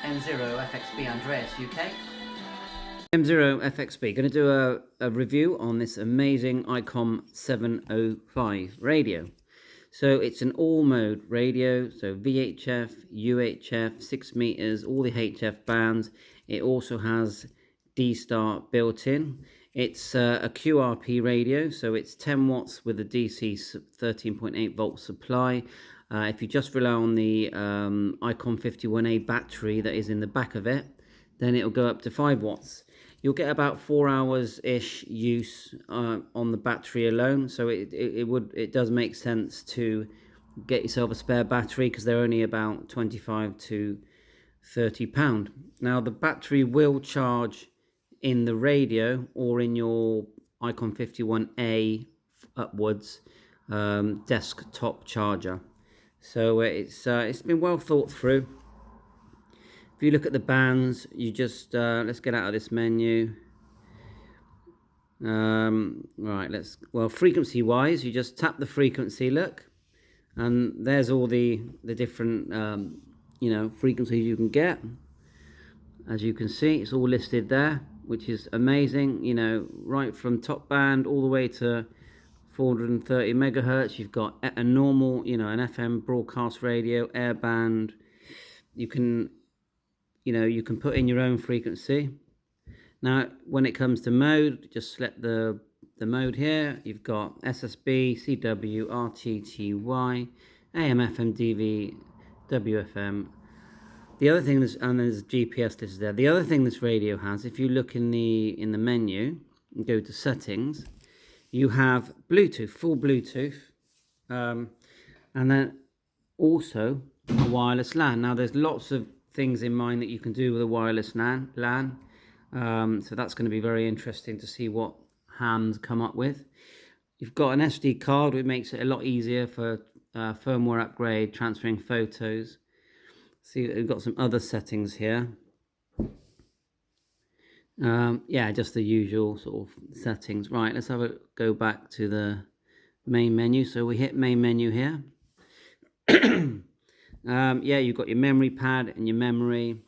M0FXB Andreas UK. M0FXB, going to do a review on this amazing ICOM 705 radio. So it's an all mode radio, so VHF, UHF, 6 meters, all the HF bands. It also has D-Start built in. It's a QRP radio, so it's 10 watts with a DC 13.8 volt supply. If you just rely on the ICOM 51A battery that is in the back of it, then it'll go up to 5 watts. You'll get about 4 hours-ish use on the battery alone, so it does make sense to get yourself a spare battery because they're only about £25 to £30. Now the battery will charge in the radio or in your ICOM 51A upwards desktop charger. So it's been well thought through. If you look at the bands, you just let's get out of this menu. Right, frequency wise, you just tap the frequency, look, and there's all the different frequencies you can get. As you can see, it's all listed there, which is amazing. Right from top band all the way to 430 megahertz. You've got a normal, an FM broadcast radio, air band. You can put in your own frequency. Now, when it comes to mode, just select the mode here. You've got SSB, CW, RTTY, AM, FM, DV, WFM. The other thing and there's GPS listed there. The other thing this radio has, if you look in the menu and go to settings, you have Bluetooth, full Bluetooth, and then also a wireless LAN. Now, there's lots of things in mind that you can do with a wireless LAN. So that's going to be very interesting to see what hams come up with. You've got an SD card, which makes it a lot easier for firmware upgrade, transferring photos. See, we've got some other settings here. Yeah, just the usual sort of settings. Right, let's go back to the main menu. So we hit main menu here. Yeah, you've got your memory pad and your memory,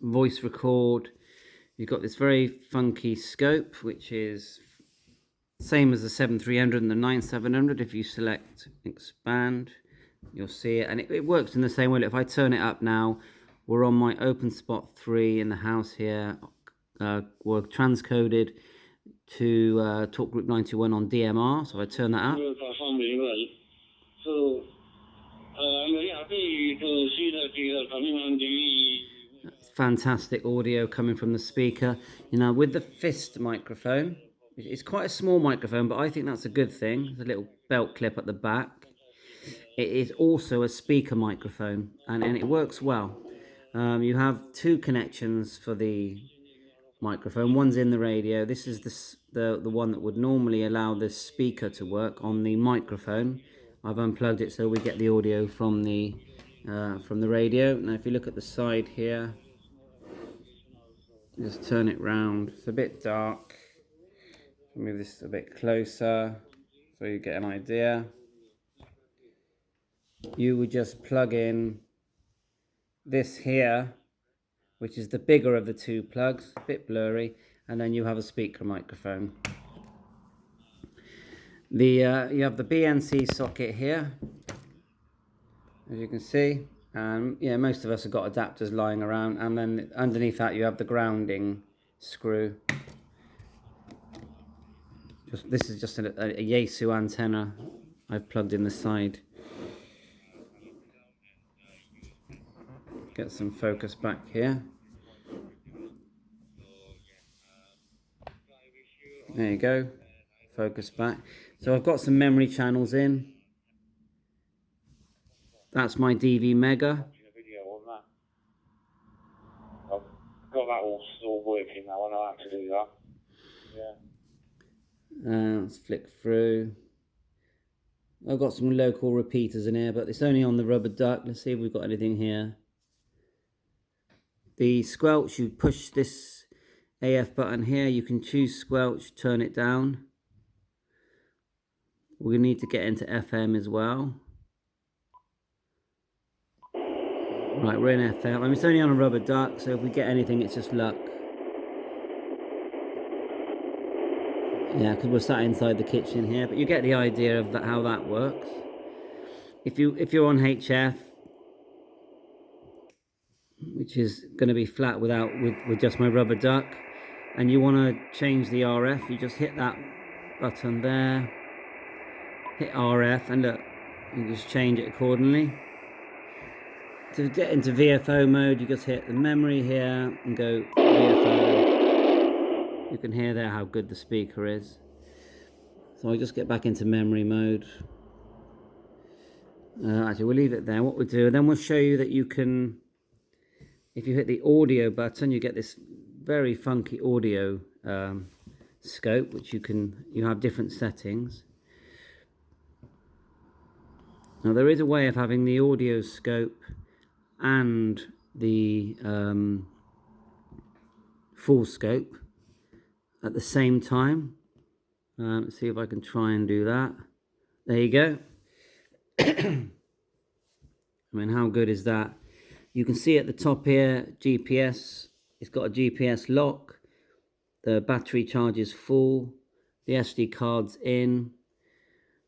voice record. You've got this very funky scope, which is same as the 7300 and the 9700. If you select expand, you'll see it, and it works in the same way. If I turn it up now, we're on my open spot 3 in the house here. We're transcoded to Talk Group 91 on DMR, so I turn that up. That's fantastic audio coming from the speaker. With the fist microphone, it's quite a small microphone, but I think that's a good thing. There's a little belt clip at the back. It is also a speaker microphone, and it works well. You have 2 connections for the microphone. One's in the radio. This is the one that would normally allow this speaker to work on the microphone. I've unplugged it so we get the audio from the radio. Now, if you look at the side here, just turn it round. It's a bit dark. Move this a bit closer so you get an idea. You would just plug in this here, which is the bigger of the 2 plugs, a bit blurry, and then you have a speaker microphone. You have the BNC socket here, as you can see, and yeah, most of us have got adapters lying around, and then underneath that you have the grounding screw. This is just a Yaesu antenna I've plugged in the side. Get some focus back here. There you go, focus back. So I've got some memory channels in. That's my DV Mega. I've got that all working now. I know how to do that. Yeah. Let's flick through. I've got some local repeaters in here, but it's only on the rubber duck. Let's see if we've got anything here. The squelch, you push this AF button here, you can choose squelch, turn it down. We need to get into FM as well. Right, we're in FM. I mean, it's only on a rubber duck, so if we get anything, it's just luck. Yeah, because we're sat inside the kitchen here, but you get the idea of that, how that works. If you're on HF, which is going to be flat with just my rubber duck, and you want to change the RF, you just hit that button there, hit RF, and look, you just change it accordingly. To get into VFO mode, you just hit the memory here and go VFO. You can hear there how good the speaker is. So I'll just get back into memory mode. Actually, we'll leave it there. What we'll do, then we'll show you that you can, if you hit the audio button, you get this very funky audio scope, which you have different settings. Now there is a way of having the audio scope and the full scope at the same time. Let's see if I can try and do that. There you go. I mean, how good is that? You can see at the top here, GPS. It's got a GPS lock. The battery charge is full. The SD card's in.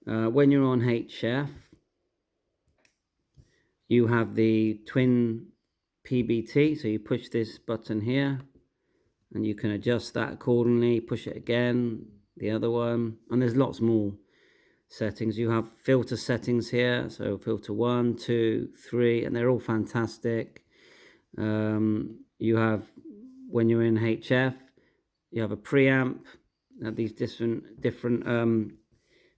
When you're on HF, you have the twin PBT. So you push this button here, and you can adjust that accordingly. Push it again, the other one, and there's lots more settings. You have filter settings here, so filter 1, 2, 3, and they're all fantastic. You have, when you're in HF, you have a preamp. You have these different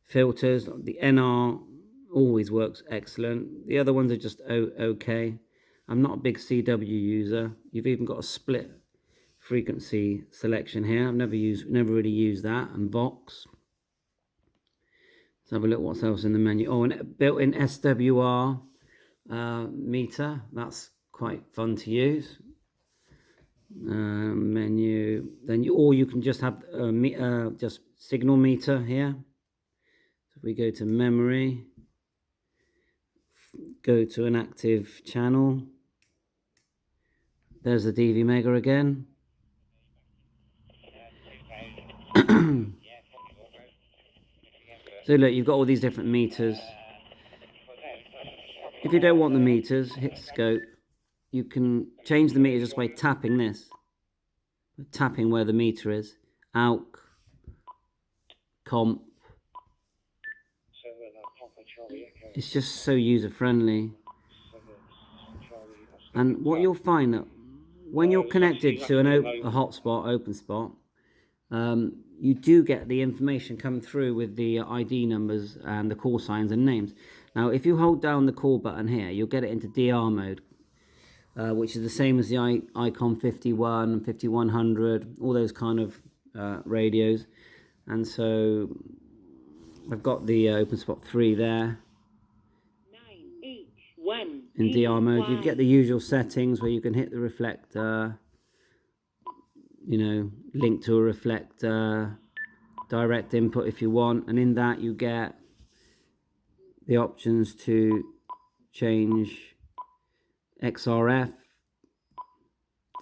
filters. The NR always works excellent. The other ones are just okay. I'm not a big CW user. You've even got a split frequency selection here. I've never really used that. And Vox. Let's have a look what's else in the menu. Oh, and a built-in SWR meter. That's quite fun to use. Menu. Then you can just have just signal meter here. So if we go to memory, go to an active channel. There's the DV Mega again. So look, you've got all these different meters. If you don't want the meters, hit scope. You can change the meter just by tapping this. Tapping where the meter is. AUC, comp. It's just so user friendly. And what you'll find that when you're connected to a hotspot, open spot, you do get the information come through with the ID numbers and the call signs and names. Now, if you hold down the call button here, you'll get it into DR mode, which is the same as the ICOM 51 and 5100, all those kind of radios. And so I've got the open spot 3 there. In DR mode, you get the usual settings where you can hit the reflector, you know, link to a reflector, direct input if you want, and in that you get the options to change XRF,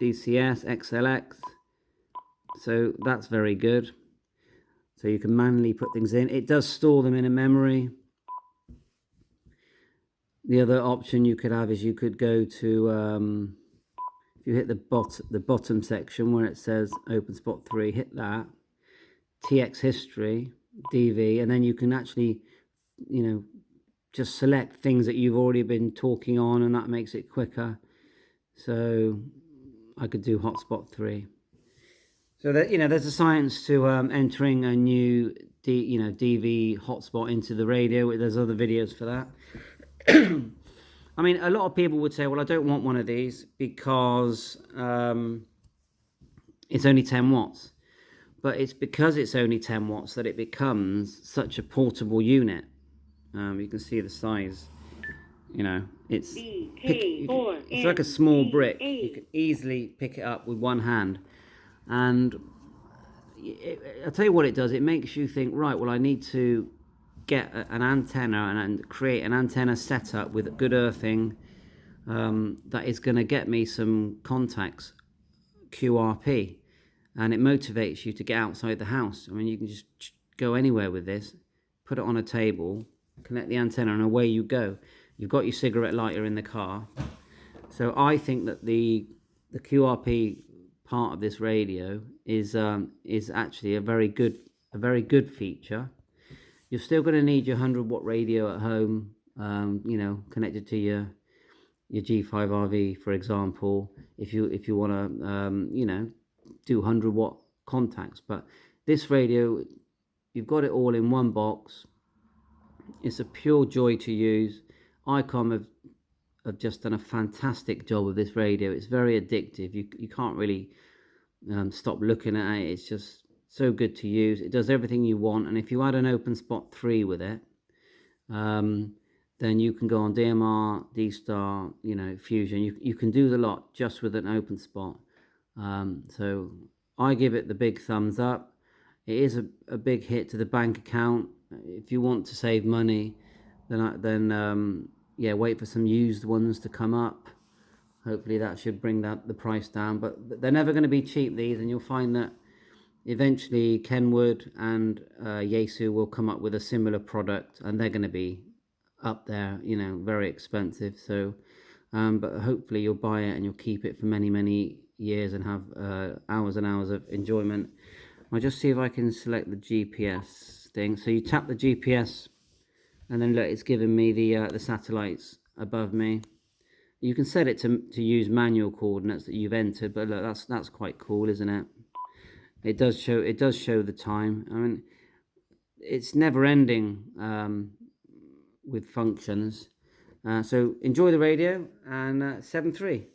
DCS, XLX. So that's very good. So you can manually put things in. It does store them in a memory. The other option you could have is you could go to, if you hit the bottom section where it says open spot 3, hit that, TX history, DV, and then you can actually, you know, just select things that you've already been talking on, and that makes it quicker. So I could do hotspot 3. So that, you know, there's a science to entering a new DV hotspot into the radio. There's other videos for that. I mean, a lot of people would say, well, I don't want one of these because it's only 10 watts. But it's because it's only 10 watts that it becomes such a portable unit. You can see the size. You know, it's like a small brick. You can easily pick it up with one hand. And I'll tell you what it does. It makes you think, right, well, I need to get an antenna and create an antenna setup with good earthing, that is going to get me some contacts QRP, and it motivates you to get outside the house. I mean, you can just go anywhere with this, put it on a table, connect the antenna, and away you go. You've got your cigarette lighter in the car. So I think that the QRP part of this radio is actually a very good feature. You're still going to need your 100-watt radio at home, you know, connected to your G5RV, for example, if you want to, you know, do 100-watt contacts. But this radio, you've got it all in one box. It's a pure joy to use. ICOM have just done a fantastic job with this radio. It's very addictive. You can't really stop looking at it. It's just so good to use. It does everything you want. And if you add an open spot 3 with it, then you can go on DMR, D-Star, you know, Fusion. You can do the lot just with an open spot. So I give it the big thumbs up. It is a big hit to the bank account. If you want to save money, then yeah, wait for some used ones to come up. Hopefully that should bring the price down. But they're never going to be cheap, these, and you'll find that eventually Kenwood and Yaesu will come up with a similar product, and they're going to be up there, you know, very expensive. So, but hopefully you'll buy it and you'll keep it for many, many years and have hours and hours of enjoyment. I'll just see if I can select the GPS thing. So you tap the GPS, and then look, it's giving me the satellites above me. You can set it to use manual coordinates that you've entered, but look, that's quite cool, isn't it? It does show the time. I mean, it's never ending with functions. So enjoy the radio, and 7.3.